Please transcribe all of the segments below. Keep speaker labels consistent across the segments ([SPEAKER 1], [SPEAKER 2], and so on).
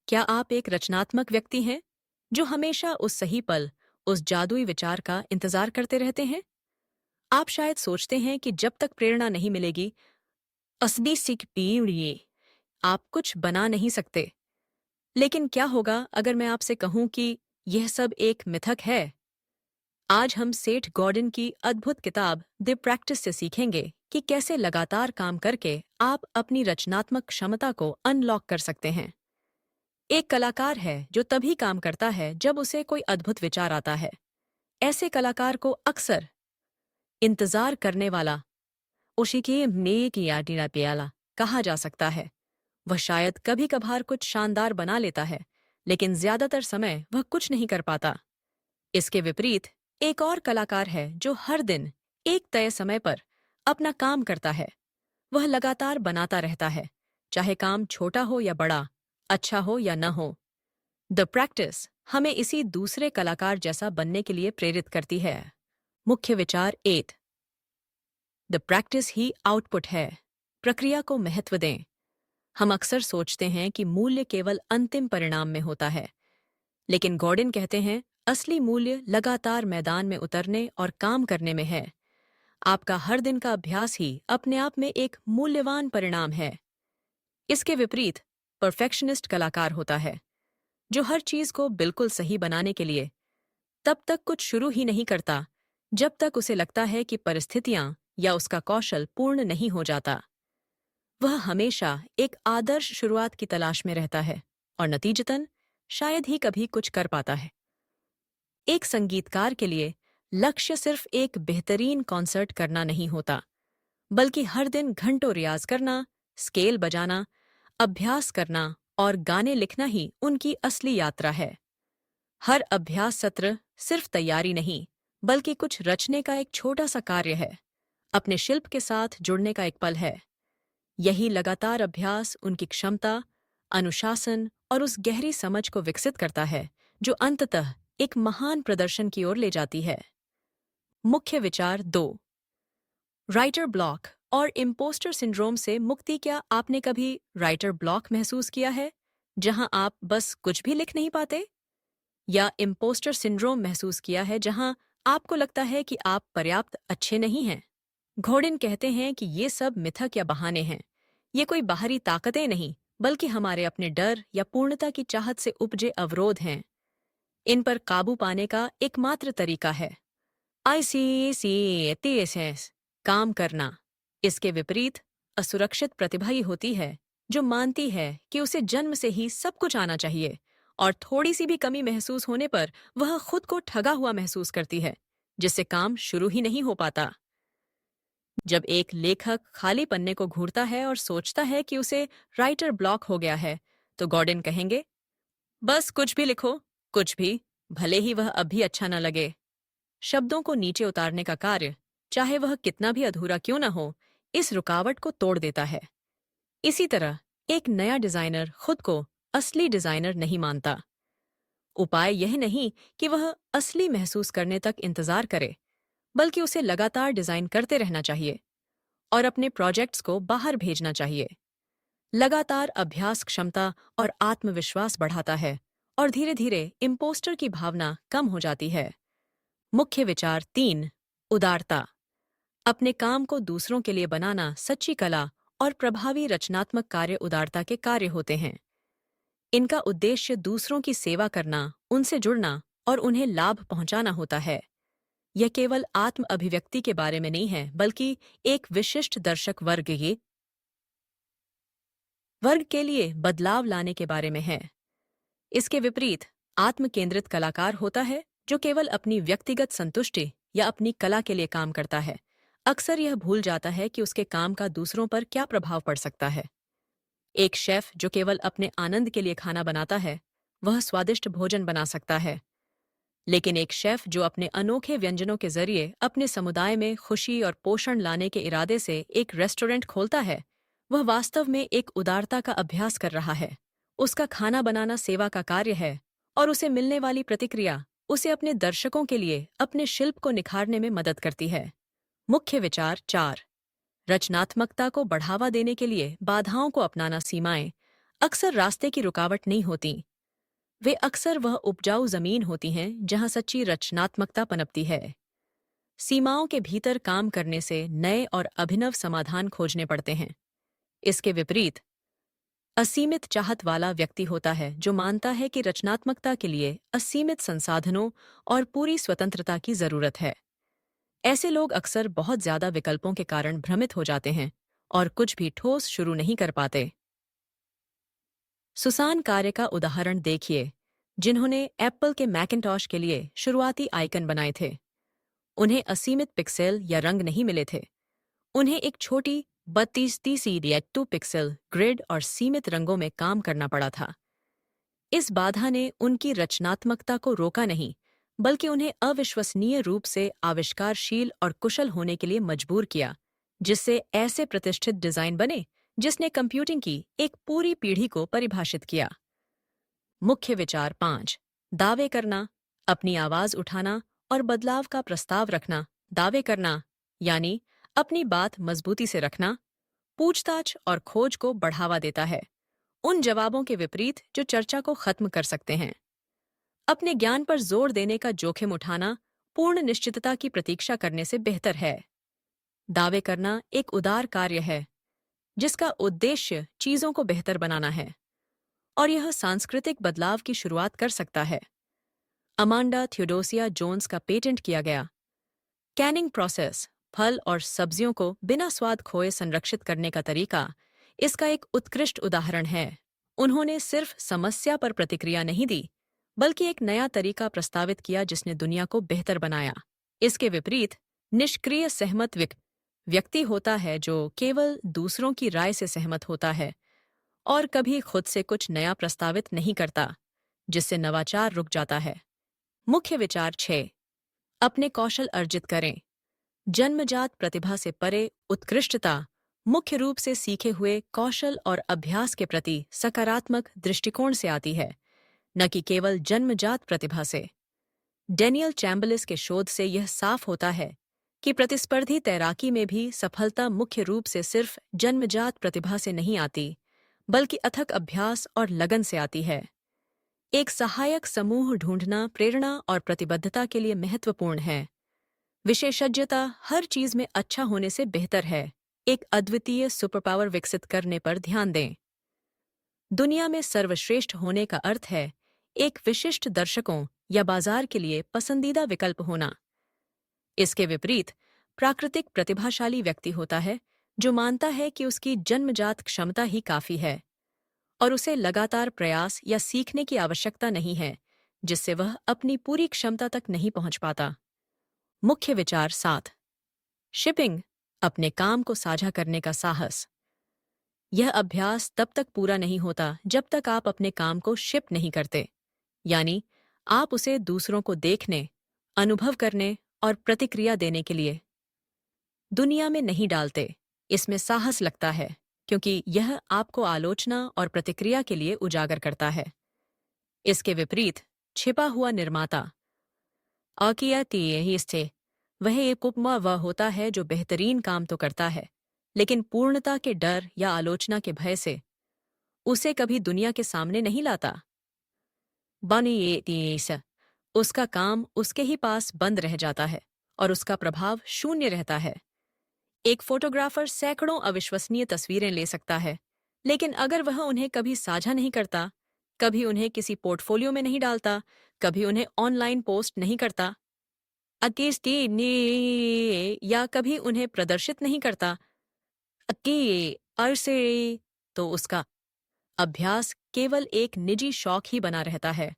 [SPEAKER 1] क्या आप एक रचनात्मक व्यक्ति हैं जो हमेशा उस सही पल, उस जादुई विचार का इंतजार करते रहते हैं? आप शायद सोचते हैं कि जब तक प्रेरणा नहीं मिलेगी, असली सीख पीड़िए, आप कुछ बना नहीं सकते। लेकिन क्या होगा अगर मैं आपसे कहूं कि यह सब एक मिथक है? आज हम सेठ गॉर्डन की अद्भुत किताब द प्रैक्टिस से सीखेंगे कि कैसे लगातार काम करके आप अपनी रचनात्मक क्षमता को अनलॉक कर सकते हैं। एक कलाकार है जो तभी काम करता है जब उसे कोई अद्भुत विचार आता है। ऐसे कलाकार को अक्सर इंतजार करने वाला उशिके नेक याटिना प्याला कहा जा सकता है। वह शायद कभी कभार कुछ शानदार बना लेता है, लेकिन ज्यादातर समय वह कुछ नहीं कर पाता। इसके विपरीत एक और कलाकार है जो हर दिन एक तय समय पर अपना काम करता है। वह लगातार बनाता रहता है, चाहे काम छोटा हो या बड़ा, अच्छा हो या न हो। द प्रैक्टिस हमें इसी दूसरे कलाकार जैसा बनने के लिए प्रेरित करती है। मुख्य विचार 8। द प्रैक्टिस ही आउटपुट है। प्रक्रिया को महत्व दें। हम अक्सर सोचते हैं कि मूल्य केवल अंतिम परिणाम में होता है, लेकिन गॉर्डन कहते हैं असली मूल्य लगातार मैदान में उतरने और काम करने में है। आपका हर दिन का अभ्यास ही अपने आप में एक मूल्यवान परिणाम है। इसके विपरीत परफेक्शनिस्ट कलाकार होता है जो हर चीज को बिल्कुल सही बनाने के लिए तब तक कुछ शुरू ही नहीं करता जब तक उसे लगता है कि परिस्थितियां या उसका कौशल पूर्ण नहीं हो जाता। वह हमेशा एक आदर्श शुरुआत की तलाश में रहता है और नतीजतन शायद ही कभी कुछ कर पाता है। एक संगीतकार के लिए लक्ष्य सिर्फ एक बेहतरीन कॉन्सर्ट करना नहीं होता, बल्कि हर दिन घंटों रियाज करना, स्केल बजाना, अभ्यास करना और गाने लिखना ही उनकी असली यात्रा है। हर अभ्यास सत्र सिर्फ तैयारी नहीं, बल्कि कुछ रचने का एक छोटा सा कार्य है, अपने शिल्प के साथ जुड़ने का एक पल है। यही लगातार अभ्यास उनकी क्षमता, अनुशासन और उस गहरी समझ को विकसित करता है जो अंततः एक महान प्रदर्शन की ओर ले जाती है। मुख्य विचार 2। राइटर ब्लॉक और इम्पोस्टर सिंड्रोम से मुक्ति। क्या आपने कभी राइटर ब्लॉक महसूस किया है, जहां आप बस कुछ भी लिख नहीं पाते? या इम्पोस्टर सिंड्रोम महसूस किया है जहां आपको लगता है कि आप पर्याप्त अच्छे नहीं हैं? घोड़िन कहते हैं कि ये सब मिथक या बहाने हैं। ये कोई बाहरी ताकतें नहीं, बल्कि हमारे अपने डर या पूर्णता की चाहत से उपजे अवरोध हैं। इन पर काबू पाने का एकमात्र तरीका है ICCTSS, काम करना। इसके विपरीत असुरक्षित प्रतिभा ही होती है जो मानती है कि उसे जन्म से ही सब कुछ आना चाहिए और थोड़ी सी भी कमी महसूस होने पर वह खुद को ठगा हुआ महसूस करती है, जिससे काम शुरू ही नहीं हो पाता। जब एक लेखक खाली पन्ने को घूरता है और सोचता है कि उसे राइटर ब्लॉक हो गया है, तो गॉर्डन कहेंगे, बस कुछ भी लिखो, कुछ भी, भले ही वह अब भी अच्छा न लगे। शब्दों को नीचे उतारने का कार्य, चाहे वह कितना भी अधूरा क्यों न हो, इस रुकावट को तोड़ देता है। इसी तरह एक नया डिजाइनर खुद को असली डिजाइनर नहीं मानता। उपाय यह नहीं कि वह असली महसूस करने तक इंतजार करे, बल्कि उसे लगातार डिजाइन करते रहना चाहिए और अपने प्रोजेक्ट्स को बाहर भेजना चाहिए। लगातार अभ्यास क्षमता और आत्मविश्वास बढ़ाता है और धीरे धीरे इम्पोस्टर की भावना कम हो जाती है। मुख्य विचार 3। उदारता। अपने काम को दूसरों के लिए बनाना सच्ची कला और प्रभावी रचनात्मक कार्य उदारता के कार्य होते हैं। इनका उद्देश्य दूसरों की सेवा करना, उनसे जुड़ना और उन्हें लाभ पहुंचाना होता है। यह केवल आत्म अभिव्यक्ति के बारे में नहीं है, बल्कि एक विशिष्ट दर्शक वर्ग के लिए बदलाव लाने के बारे में है। इसके विपरीत आत्म केंद्रित कलाकार होता है जो केवल अपनी व्यक्तिगत संतुष्टि या अपनी कला के लिए काम करता है। अक्सर यह भूल जाता है कि उसके काम का दूसरों पर क्या प्रभाव पड़ सकता है। एक शेफ जो केवल अपने आनंद के लिए खाना बनाता है, वह स्वादिष्ट भोजन बना सकता है। लेकिन एक शेफ जो अपने अनोखे व्यंजनों के जरिए अपने समुदाय में खुशी और पोषण लाने के इरादे से एक रेस्टोरेंट खोलता है, वह वास्तव में एक उदारता का अभ्यास कर रहा है। उसका खाना बनाना सेवा का कार्य है और उसे मिलने वाली प्रतिक्रिया उसे अपने दर्शकों के लिए अपने शिल्प को निखारने में मदद करती है। मुख्य विचार 4। रचनात्मकता को बढ़ावा देने के लिए बाधाओं को अपनाना। सीमाएं। अक्सर रास्ते की रुकावट नहीं होती, वे अक्सर वह उपजाऊ जमीन होती हैं जहां सच्ची रचनात्मकता पनपती है। सीमाओं के भीतर काम करने से नए और अभिनव समाधान खोजने पड़ते हैं। इसके विपरीत असीमित चाहत वाला व्यक्ति होता है जो मानता है कि रचनात्मकता के लिए असीमित संसाधनों और पूरी स्वतंत्रता की जरूरत है। ऐसे लोग अक्सर बहुत ज्यादा विकल्पों के कारण भ्रमित हो जाते हैं और कुछ भी ठोस शुरू नहीं कर पाते। सुसान कार्य का उदाहरण देखिए, जिन्होंने एप्पल के मैकिन्टॉश के लिए शुरुआती आइकन बनाए थे। उन्हें असीमित पिक्सेल या रंग नहीं मिले थे। उन्हें एक छोटी 32 पिक्सेल ग्रिड और सीमित रंगों में काम करना पड़ा था। इस बाधा ने उनकी रचनात्मकता को रोका नहीं, बल्कि उन्हें अविश्वसनीय रूप से आविष्कारशील और कुशल होने के लिए मजबूर किया, जिससे ऐसे प्रतिष्ठित डिजाइन बने जिसने कंप्यूटिंग की एक पूरी पीढ़ी को परिभाषित किया। मुख्य विचार 5। दावे करना, अपनी आवाज उठाना और बदलाव का प्रस्ताव रखना। दावे करना यानी अपनी बात मजबूती से रखना, पूछताछ और खोज को बढ़ावा देता है, उन जवाबों के विपरीत जो चर्चा को खत्म कर सकते हैं। अपने ज्ञान पर जोर देने का जोखिम उठाना पूर्ण निश्चितता की प्रतीक्षा करने से बेहतर है। दावे करना एक उदार कार्य है जिसका उद्देश्य चीजों को बेहतर बनाना है, और यह सांस्कृतिक बदलाव की शुरुआत कर सकता है। अमांडा थियोडोसिया जोन्स का पेटेंट किया गया कैनिंग प्रोसेस, फल और सब्जियों को बिना स्वाद खोए संरक्षित करने का तरीका, इसका एक उत्कृष्ट उदाहरण है। उन्होंने सिर्फ समस्या पर प्रतिक्रिया नहीं दी, बल्कि एक नया तरीका प्रस्तावित किया जिसने दुनिया को बेहतर बनाया। इसके विपरीत निष्क्रिय सहमत व्यक्ति होता है जो केवल दूसरों की राय से सहमत होता है और कभी खुद से कुछ नया प्रस्तावित नहीं करता, जिससे नवाचार रुक जाता है। मुख्य विचार 6। अपने कौशल अर्जित करें। जन्मजात प्रतिभा से परे उत्कृष्टता मुख्य रूप से सीखे हुए कौशल और अभ्यास के प्रति सकारात्मक दृष्टिकोण से आती है, न कि केवल जन्मजात प्रतिभा से। डेनियल चैम्बलिस के शोध से यह साफ होता है कि प्रतिस्पर्धी तैराकी में भी सफलता मुख्य रूप से सिर्फ जन्मजात प्रतिभा से नहीं आती, बल्कि अथक अभ्यास और लगन से आती है। एक सहायक समूह ढूंढना प्रेरणा और प्रतिबद्धता के लिए महत्वपूर्ण है। विशेषज्ञता हर चीज में अच्छा होने से बेहतर है। एक अद्वितीय सुपरपावर विकसित करने पर ध्यान दें। दुनिया में सर्वश्रेष्ठ होने का अर्थ है एक विशिष्ट दर्शकों या बाजार के लिए पसंदीदा विकल्प होना। इसके विपरीत प्राकृतिक प्रतिभाशाली व्यक्ति होता है जो मानता है कि उसकी जन्मजात क्षमता ही काफी है और उसे लगातार प्रयास या सीखने की आवश्यकता नहीं है, जिससे वह अपनी पूरी क्षमता तक नहीं पहुंच पाता। मुख्य विचार 7। शिपिंग, अपने काम को साझा करने का साहस। यह अभ्यास तब तक पूरा नहीं होता जब तक आप अपने काम को शिप नहीं करते, यानी आप उसे दूसरों को देखने, अनुभव करने और प्रतिक्रिया देने के लिए दुनिया में नहीं डालते। इसमें साहस लगता है क्योंकि यह आपको आलोचना और प्रतिक्रिया के लिए उजागर करता है। इसके विपरीत छिपा हुआ निर्माता वह एक उपमा वह होता है जो बेहतरीन काम तो करता है, लेकिन पूर्णता के डर या आलोचना के भय से उसे कभी दुनिया के सामने नहीं लाता। उसका काम उसके ही पास बंद रह जाता है और उसका प्रभाव शून्य रहता है। एक फोटोग्राफर सैकड़ों अविश्वसनीय तस्वीरें ले सकता है, लेकिन अगर वह उन्हें कभी साझा नहीं करता, कभी उन्हें किसी पोर्टफोलियो में नहीं डालता, कभी उन्हें ऑनलाइन पोस्ट नहीं करता, या कभी उन्हें प्रदर्शित नहीं करता, तो उसका अभ्यास केवल एक निजी शौक ही बना रहता है।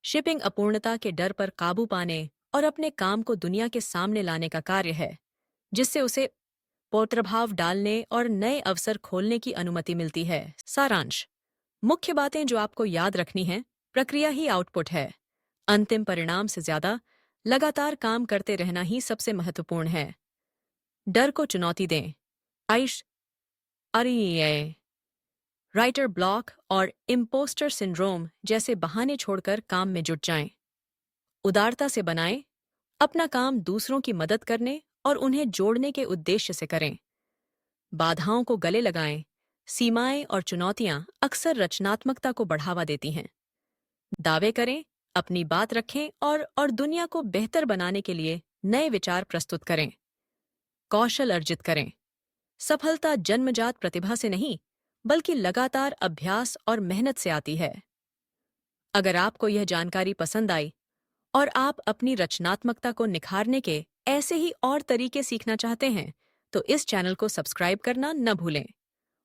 [SPEAKER 1] शिपिंग अपूर्णता के डर पर काबू पाने और अपने काम को दुनिया के सामने लाने का कार्य है, जिससे उसे प्रभाव डालने और नए अवसर खोलने की अनुमति मिलती है। सारांश। मुख्य बातें जो आपको याद रखनी हैं, प्रक्रिया ही आउटपुट है। अंतिम परिणाम से ज्यादा लगातार काम करते रहना ही सबसे महत्वपूर्ण है। डर को चुनौती दें। राइटर ब्लॉक और इम्पोस्टर सिंड्रोम जैसे बहाने छोड़कर काम में जुट जाएं। उदारता से बनाएं, अपना काम दूसरों की मदद करने और उन्हें जोड़ने के उद्देश्य से करें। बाधाओं को गले लगाएं, सीमाएं और चुनौतियां अक्सर रचनात्मकता को बढ़ावा देती हैं। दावे करें, अपनी बात रखें और दुनिया को बेहतर बनाने के लिए नए विचार प्रस्तुत करें। कौशल अर्जित करें। सफलता जन्मजात प्रतिभा से नहीं, बल्कि लगातार अभ्यास और मेहनत से आती है। अगर आपको यह जानकारी पसंद आई और आप अपनी रचनात्मकता को निखारने के ऐसे ही और तरीके सीखना चाहते हैं, तो इस चैनल को सब्सक्राइब करना न भूलें।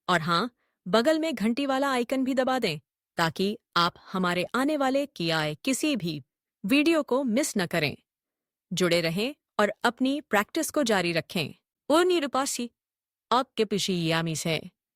[SPEAKER 1] और हाँ, बगल में घंटी वाला आइकन भी दबा दें, ताकि आप हमारे आने वाले किए आए किसी भी वीडियो को मिस न करें। जुड़े रहें और अपनी प्रैक्टिस को जारी रखें। वो निरुपासी आपके पिछी यामी से